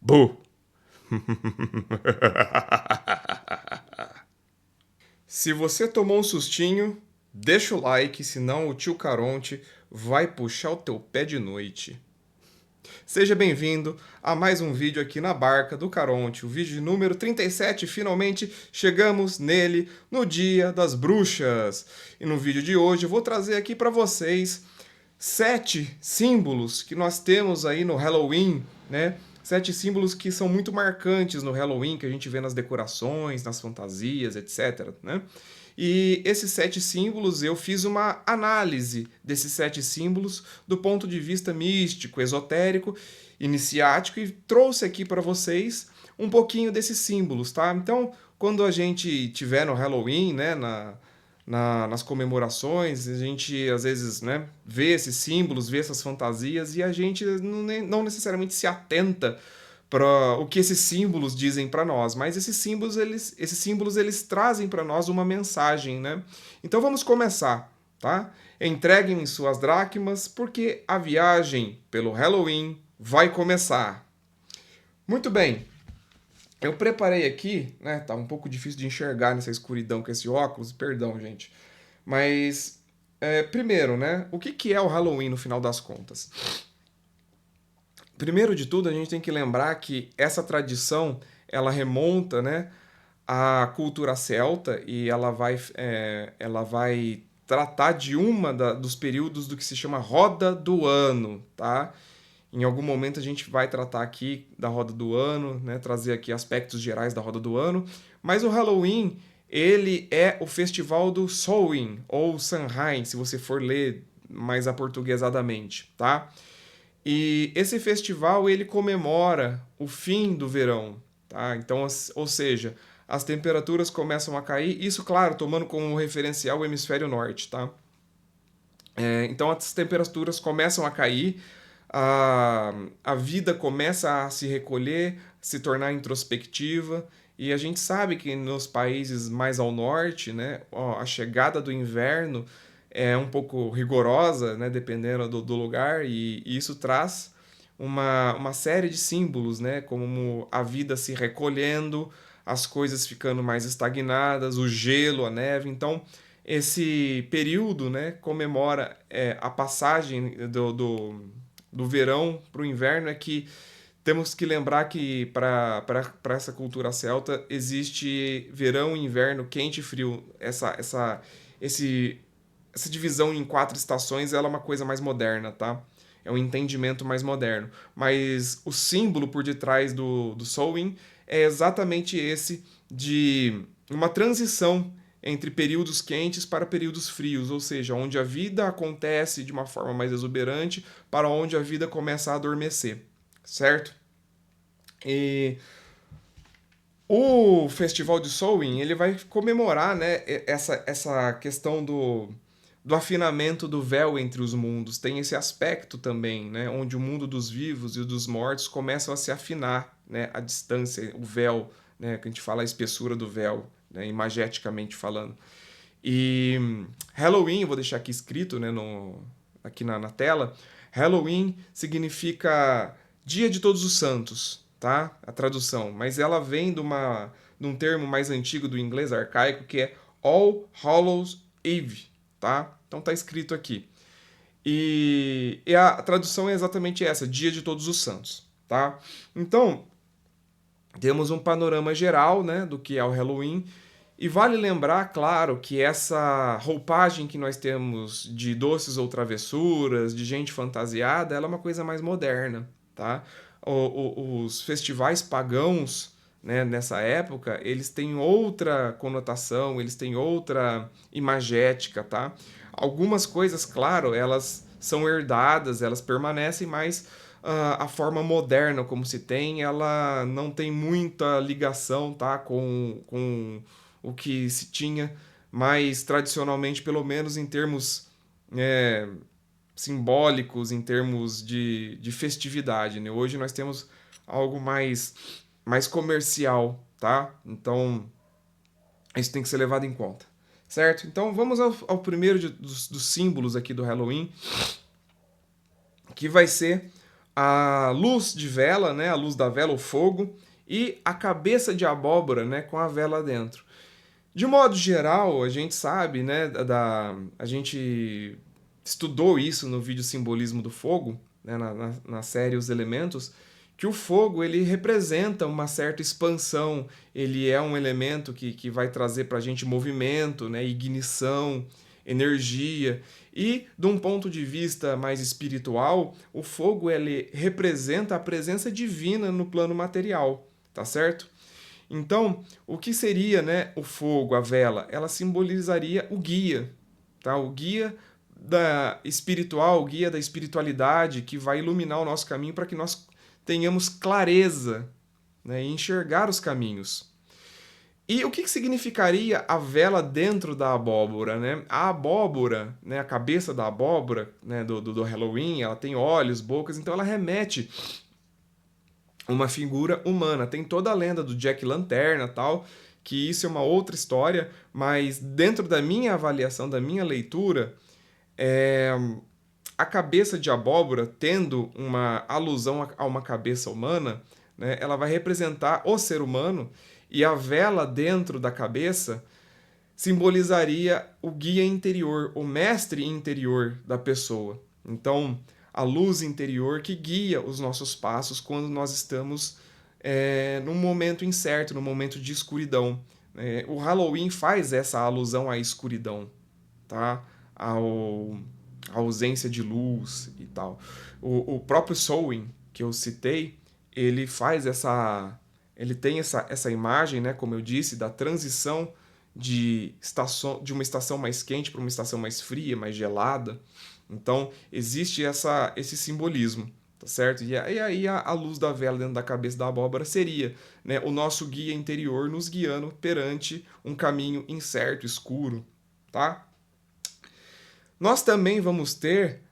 Bu! Se você tomou um sustinho, deixa o like, senão o tio Caronte vai puxar o teu pé de noite. Seja bem-vindo a mais um vídeo aqui na Barca do Caronte, o vídeo número 37. Finalmente chegamos nele no Dia das Bruxas. E no vídeo de hoje eu vou trazer aqui para vocês 7 símbolos que nós temos aí no Halloween, né? 7 símbolos que são muito marcantes no Halloween, que a gente vê nas decorações, nas fantasias, etc, né? E esses 7 símbolos, eu fiz uma análise desses 7 símbolos do ponto de vista místico, esotérico, iniciático e trouxe aqui para vocês um pouquinho desses símbolos, tá? Então, quando a gente tiver no Halloween, né, nas comemorações, a gente às vezes, né, vê esses símbolos, vê essas fantasias e a gente não necessariamente se atenta para o que esses símbolos dizem para nós, mas esses símbolos eles trazem para nós uma mensagem, né? Então vamos começar, tá? Entreguem suas dracmas porque a viagem pelo Halloween vai começar. Muito bem. Eu preparei aqui, né? Tá um pouco difícil de enxergar nessa escuridão com esse óculos, perdão, gente. Mas primeiro, né? O que é o Halloween no final das contas? Primeiro de tudo, a gente tem que lembrar que essa tradição ela remonta, né, à cultura celta e ela vai tratar de dos períodos do que se chama Roda do Ano, tá? Em algum momento a gente vai tratar aqui da Roda do Ano, né, trazer aqui aspectos gerais da Roda do Ano, mas o Halloween, ele é o festival do Samhain, ou Samhain, se você for ler mais aportuguesadamente, tá? E esse festival ele comemora o fim do verão, tá? Então, ou seja, as temperaturas começam a cair, isso, claro, tomando como referencial o hemisfério norte, tá? Então as temperaturas começam a cair, a vida começa a se recolher, se tornar introspectiva, e a gente sabe que nos países mais ao norte, né, a chegada do inverno é um pouco rigorosa, né, dependendo do lugar, e isso traz uma série de símbolos, né, como a vida se recolhendo, as coisas ficando mais estagnadas, o gelo, a neve. Então, esse período, né, comemora a passagem do verão para o inverno. É que temos que lembrar que para essa cultura celta existe verão e inverno, quente e frio. Esse, essa divisão em 4 estações ela é uma coisa mais moderna, tá? É um entendimento mais moderno. Mas o símbolo por detrás do Samhain é exatamente esse de uma transição entre períodos quentes para períodos frios, ou seja, onde a vida acontece de uma forma mais exuberante para onde a vida começa a adormecer, certo? E o Festival de Samhain, ele vai comemorar, né, essa questão do afinamento do véu entre os mundos. Tem esse aspecto também, né, onde o mundo dos vivos e dos mortos começam a se afinar, né, a distância, o véu, né, que a gente fala a espessura do véu, né, imageticamente falando. E Halloween, vou deixar aqui escrito, né, aqui na tela. Halloween significa Dia de Todos os Santos, tá? A tradução. Mas ela vem de um termo mais antigo do inglês arcaico que é All Hallows Eve, tá? Então tá escrito aqui. E a tradução é exatamente essa, Dia de Todos os Santos, tá? Então, temos um panorama geral, né, do que é o Halloween. E vale lembrar, claro, que essa roupagem que nós temos de doces ou travessuras, de gente fantasiada, ela é uma coisa mais moderna, tá? Os festivais pagãos, né, nessa época, eles têm outra conotação, eles têm outra imagética, tá? Algumas coisas, claro, elas são herdadas, elas permanecem, mas a forma moderna como se tem, ela não tem muita ligação, tá, com o que se tinha mais tradicionalmente, pelo menos em termos é, simbólicos, em termos de festividade, né? Hoje nós temos algo mais comercial, tá? Então, isso tem que ser levado em conta, certo? Então, vamos ao primeiro dos símbolos aqui do Halloween, que vai ser a luz de vela, né, a luz da vela, o fogo, e a cabeça de abóbora, né, com a vela dentro. De modo geral, a gente sabe, né, a gente estudou isso no vídeo Simbolismo do Fogo, né, na série Os Elementos, que o fogo ele representa uma certa expansão, ele é um elemento que vai trazer para a gente movimento, né, ignição, energia. E, de um ponto de vista mais espiritual, o fogo ele representa a presença divina no plano material, tá certo? Então, o que seria, né, o fogo, a vela? Ela simbolizaria o guia, tá? O guia da espiritual, o guia da espiritualidade que vai iluminar o nosso caminho para que nós tenhamos clareza, né, e enxergar os caminhos. E o que significaria a vela dentro da abóbora, né? A abóbora, né, a cabeça da abóbora, né, do Halloween, ela tem olhos, bocas, então ela remete uma figura humana. Tem toda a lenda do Jack Lanterna tal, que isso é uma outra história, mas dentro da minha avaliação, da minha leitura, é, a cabeça de abóbora, tendo uma alusão a uma cabeça humana, né, ela vai representar o ser humano e a vela dentro da cabeça simbolizaria o guia interior, o mestre interior da pessoa. Então, a luz interior que guia os nossos passos quando nós estamos num momento incerto, num momento de escuridão. O Halloween faz essa alusão à escuridão, tá? À ausência de luz e tal. O próprio Samhain, que eu citei, ele faz ele tem essa imagem, né, como eu disse, da transição de uma estação mais quente para uma estação mais fria, mais gelada. Então, existe esse simbolismo, tá certo? E aí a luz da vela dentro da cabeça da abóbora seria, né, o nosso guia interior nos guiando perante um caminho incerto, escuro, tá? Nós também vamos ter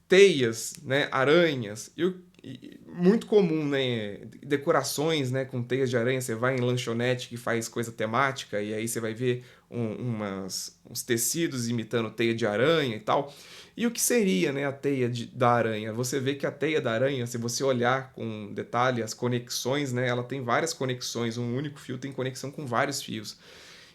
teias, né, aranhas, muito comum, né, decorações, né, com teias de aranha. Você vai em lanchonete que faz coisa temática e aí você vai ver uns tecidos imitando teia de aranha e tal. E o que seria, né, a teia da aranha? Você vê que a teia da aranha, se você olhar com detalhe as conexões, né, ela tem várias conexões, um único fio tem conexão com vários fios.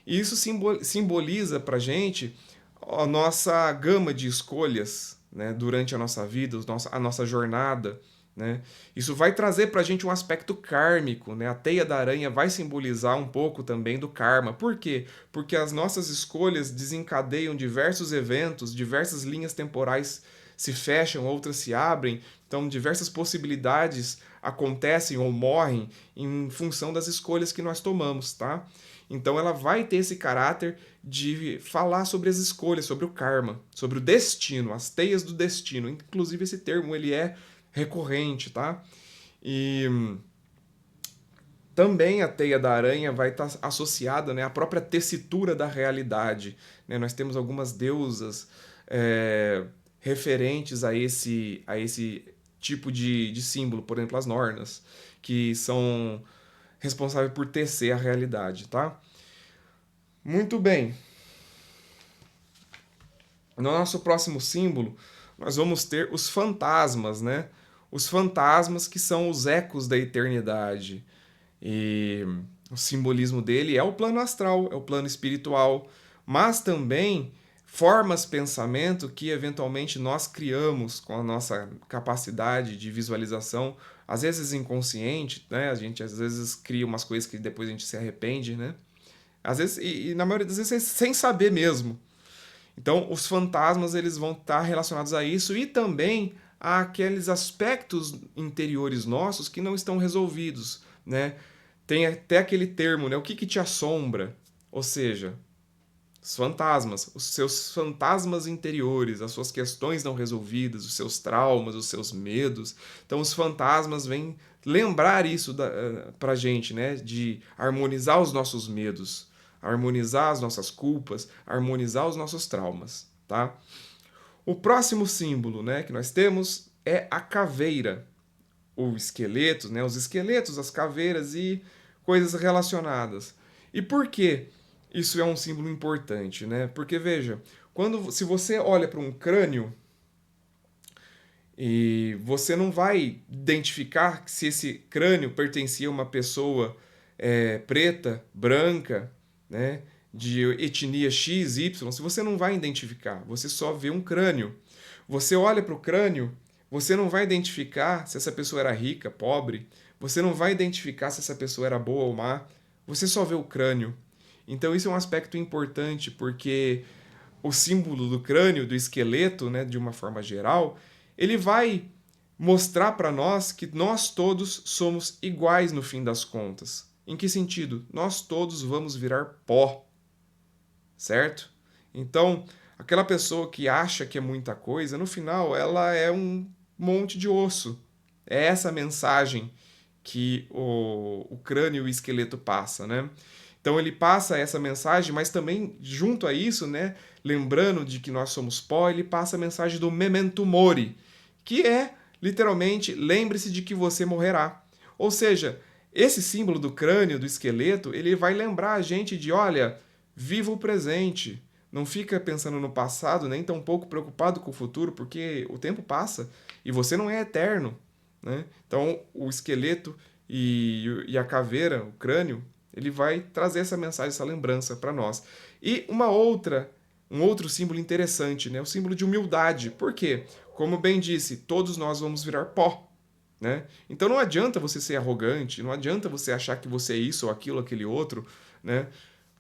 E isso simboliza pra gente a nossa gama de escolhas, né, durante a nossa vida, a nossa jornada. Né? Isso vai trazer para a gente um aspecto kármico. Né? A teia da aranha vai simbolizar um pouco também do karma. Por quê? Porque as nossas escolhas desencadeiam diversos eventos, diversas linhas temporais se fecham, outras se abrem. Então, diversas possibilidades acontecem ou morrem em função das escolhas que nós tomamos, tá? Então ela vai ter esse caráter de falar sobre as escolhas, sobre o karma, sobre o destino, as teias do destino. Inclusive esse termo ele é recorrente, tá? E também a teia da aranha vai estar associada, né, à própria tessitura da realidade. Né? Nós temos algumas deusas referentes a esse tipo de símbolo, por exemplo, as Nornas, que são responsáveis por tecer a realidade, tá? Muito bem. No nosso próximo símbolo, nós vamos ter os fantasmas, né? Os fantasmas que são os ecos da eternidade. E o simbolismo dele é o plano astral, é o plano espiritual, mas também formas pensamento que eventualmente nós criamos com a nossa capacidade de visualização, às vezes inconsciente, né? A gente às vezes cria umas coisas que depois a gente se arrepende, né? Às vezes, e na maioria das vezes sem saber mesmo. Então, os fantasmas eles vão estar relacionados a isso e também àqueles aspectos interiores nossos que não estão resolvidos, né? Tem até aquele termo, né? O que te assombra? Ou seja, os fantasmas, os seus fantasmas interiores, as suas questões não resolvidas, os seus traumas, os seus medos. Então, os fantasmas vêm lembrar isso pra gente, né? De harmonizar os nossos medos, harmonizar as nossas culpas, harmonizar os nossos traumas, tá? O próximo símbolo, né, que nós temos é a caveira, ou esqueletos, né, os esqueletos, as caveiras e coisas relacionadas. E por que isso é um símbolo importante, né? Porque veja, se você olha para um crânio E você não vai identificar se esse crânio pertencia a uma pessoa preta, branca, né, de etnia X, Y. Se você não vai identificar, você só vê um crânio. Você olha para o crânio, você não vai identificar se essa pessoa era rica, pobre. Você não vai identificar se essa pessoa era boa ou má. Você só vê o crânio. Então isso é um aspecto importante porque o símbolo do crânio, do esqueleto, né, de uma forma geral, ele vai mostrar para nós que nós todos somos iguais no fim das contas. Em que sentido? Nós todos vamos virar pó, certo? Então, aquela pessoa que acha que é muita coisa, no final ela é um monte de osso. É essa a mensagem que o crânio e o esqueleto passa, né? Então ele passa essa mensagem, mas também junto a isso, né, lembrando de que nós somos pó, ele passa a mensagem do memento mori, que é literalmente lembre-se de que você morrerá. Ou seja, esse símbolo do crânio, do esqueleto, ele vai lembrar a gente de, olha, viva o presente. Não fica pensando no passado, nem tão pouco preocupado com o futuro, porque o tempo passa e você não é eterno, né? Então, o esqueleto e a caveira, o crânio, ele vai trazer essa mensagem, essa lembrança para nós. E um outro símbolo interessante, né? O símbolo de humildade. Por quê? Como bem disse, todos nós vamos virar pó, né? Então não adianta você ser arrogante, não adianta você achar que você é isso ou aquilo, aquele outro, né?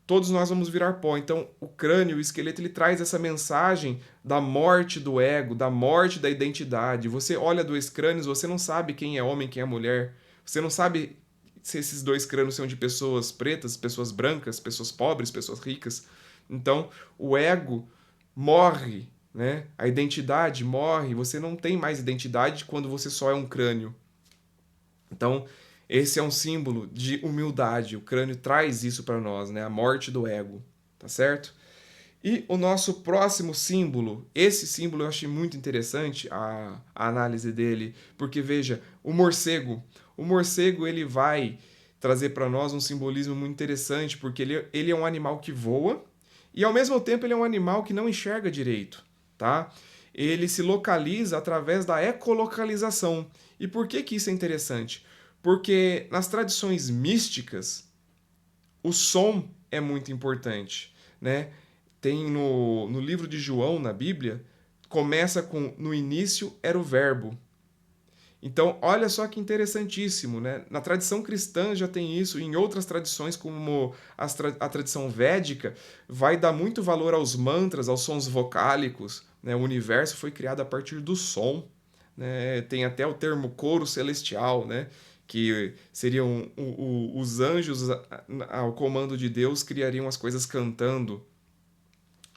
Todos nós vamos virar pó. Então, o crânio, o esqueleto, ele traz essa mensagem da morte do ego, da morte da identidade. Você olha dois crânios, você não sabe quem é homem, quem é mulher. Você não sabe se esses dois crânios são de pessoas pretas, pessoas brancas, pessoas pobres, pessoas ricas. Então, o ego morre, né? A identidade morre. Você não tem mais identidade quando você só é um crânio. Então, esse é um símbolo de humildade. O crânio traz isso para nós, né? A morte do ego, tá certo? E o nosso próximo símbolo, esse símbolo eu achei muito interessante a análise dele, porque veja, o morcego ele vai trazer para nós um simbolismo muito interessante, porque ele é um animal que voa e ao mesmo tempo ele é um animal que não enxerga direito, tá? Ele se localiza através da ecolocalização. E por que que isso é interessante? Porque nas tradições místicas, o som é muito importante, né? Tem no livro de João, na Bíblia, começa com no início era o verbo. Então, olha só que interessantíssimo, né? Na tradição cristã já tem isso, em outras tradições, como a tradição védica, vai dar muito valor aos mantras, aos sons vocálicos, né? O universo foi criado a partir do som, né? Tem até o termo coro celestial, né? Que seriam os anjos ao comando de Deus criariam as coisas cantando,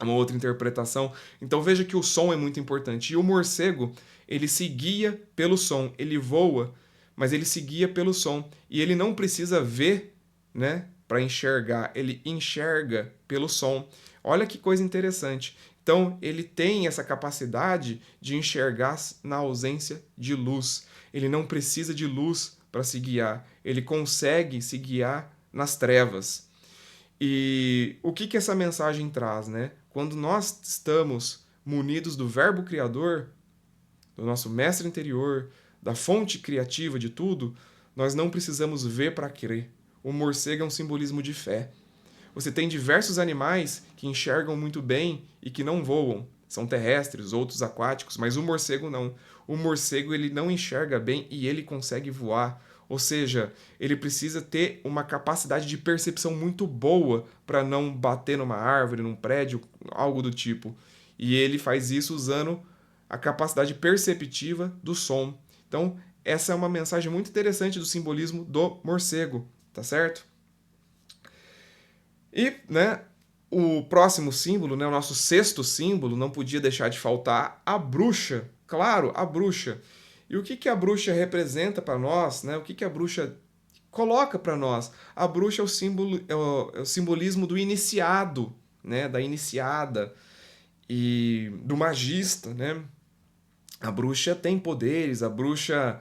uma outra interpretação. Então veja que o som é muito importante. E o morcego, ele se guia pelo som. Ele voa, mas ele se guia pelo som. E ele não precisa ver, né, para enxergar. Ele enxerga pelo som. Olha que coisa interessante. Então ele tem essa capacidade de enxergar na ausência de luz. Ele não precisa de luz para se guiar. Ele consegue se guiar nas trevas. E o que que essa mensagem traz, né? Quando nós estamos munidos do Verbo Criador, do nosso mestre interior, da fonte criativa de tudo, nós não precisamos ver para crer. O morcego é um simbolismo de fé. Você tem diversos animais que enxergam muito bem e que não voam. São terrestres, outros aquáticos, mas o morcego não. O morcego ele não enxerga bem e ele consegue voar. Ou seja, ele precisa ter uma capacidade de percepção muito boa para não bater numa árvore, num prédio, algo do tipo. E ele faz isso usando a capacidade perceptiva do som. Então, essa é uma mensagem muito interessante do simbolismo do morcego, tá certo? E, né, o próximo símbolo, né, o nosso sexto símbolo, não podia deixar de faltar a bruxa. Claro, a bruxa. E o que que a bruxa representa para nós, né? O que que a bruxa coloca para nós? A bruxa é o símbolo, é o simbolismo do iniciado, né, da iniciada e do magista, né? A bruxa tem poderes, a bruxa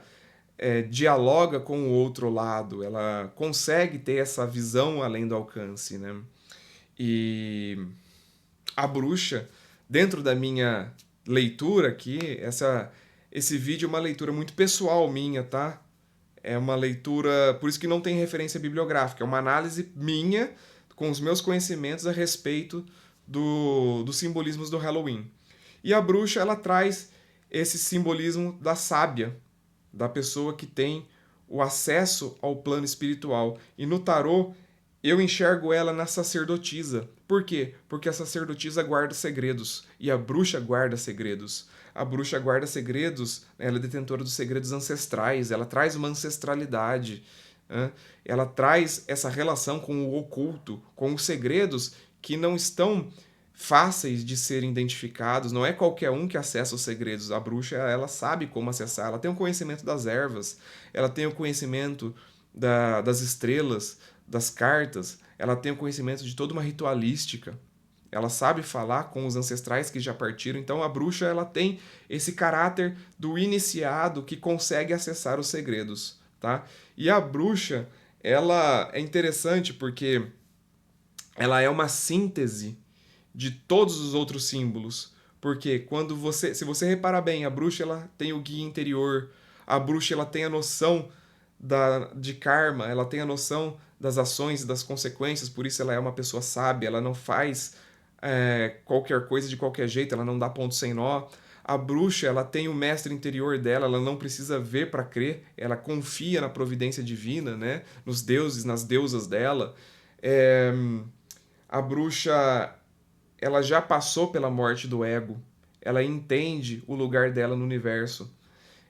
dialoga com o outro lado, ela consegue ter essa visão além do alcance, né? E a bruxa, dentro da minha leitura aqui, esse vídeo é uma leitura muito pessoal minha, tá? É uma leitura, por isso que não tem referência bibliográfica, é uma análise minha com os meus conhecimentos a respeito dos simbolismos do Halloween. E a bruxa, ela traz esse simbolismo da sábia, da pessoa que tem o acesso ao plano espiritual. E no tarô, eu enxergo ela na sacerdotisa. Por quê? Porque a sacerdotisa guarda segredos e a bruxa guarda segredos. A bruxa guarda segredos, ela é detentora dos segredos ancestrais, ela traz uma ancestralidade, né? Ela traz essa relação com o oculto, com os segredos que não estão fáceis de serem identificados. Não é qualquer um que acessa os segredos. A bruxa, ela sabe como acessar. Ela tem o conhecimento das ervas, ela tem o conhecimento das estrelas, das cartas, ela tem o conhecimento de toda uma ritualística. Ela sabe falar com os ancestrais que já partiram. Então a bruxa, ela tem esse caráter do iniciado que consegue acessar os segredos, tá? E a bruxa, ela é interessante porque ela é uma síntese de todos os outros símbolos. Porque se você reparar bem, a bruxa, ela tem o guia interior, a bruxa, ela tem a noção de karma, ela tem a noção das ações e das consequências, por isso ela é uma pessoa sábia, ela não faz qualquer coisa de qualquer jeito, ela não dá ponto sem nó. A bruxa, ela tem o mestre interior dela, ela não precisa ver para crer, ela confia na providência divina, né? Nos deuses, nas deusas dela. É, a bruxa, ela já passou pela morte do ego, ela entende o lugar dela no universo.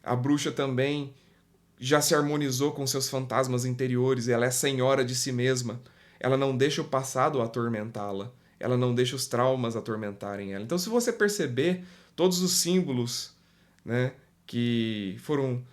A bruxa também já se harmonizou com seus fantasmas interiores, ela é senhora de si mesma. Ela não deixa o passado atormentá-la, ela não deixa os traumas atormentarem ela. Então, se você perceber, todos os símbolos, né, que foram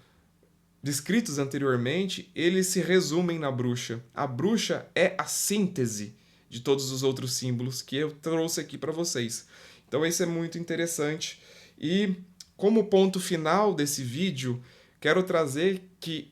descritos anteriormente, eles se resumem na bruxa. A bruxa é a síntese de todos os outros símbolos que eu trouxe aqui para vocês. Então isso é muito interessante. E como ponto final desse vídeo, quero trazer que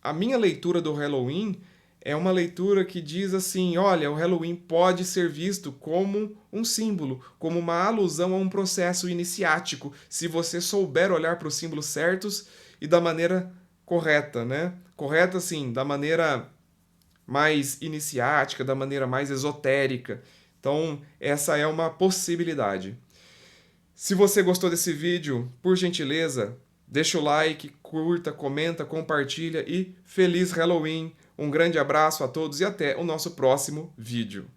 a minha leitura do Halloween é uma leitura que diz assim: olha, o Halloween pode ser visto como um símbolo, como uma alusão a um processo iniciático, se você souber olhar para os símbolos certos e da maneira correta, né? Correta, assim, da maneira mais iniciática, da maneira mais esotérica. Então, essa é uma possibilidade. Se você gostou desse vídeo, por gentileza, deixa o like, curta, comenta, compartilha e feliz Halloween! Um grande abraço a todos e até o nosso próximo vídeo.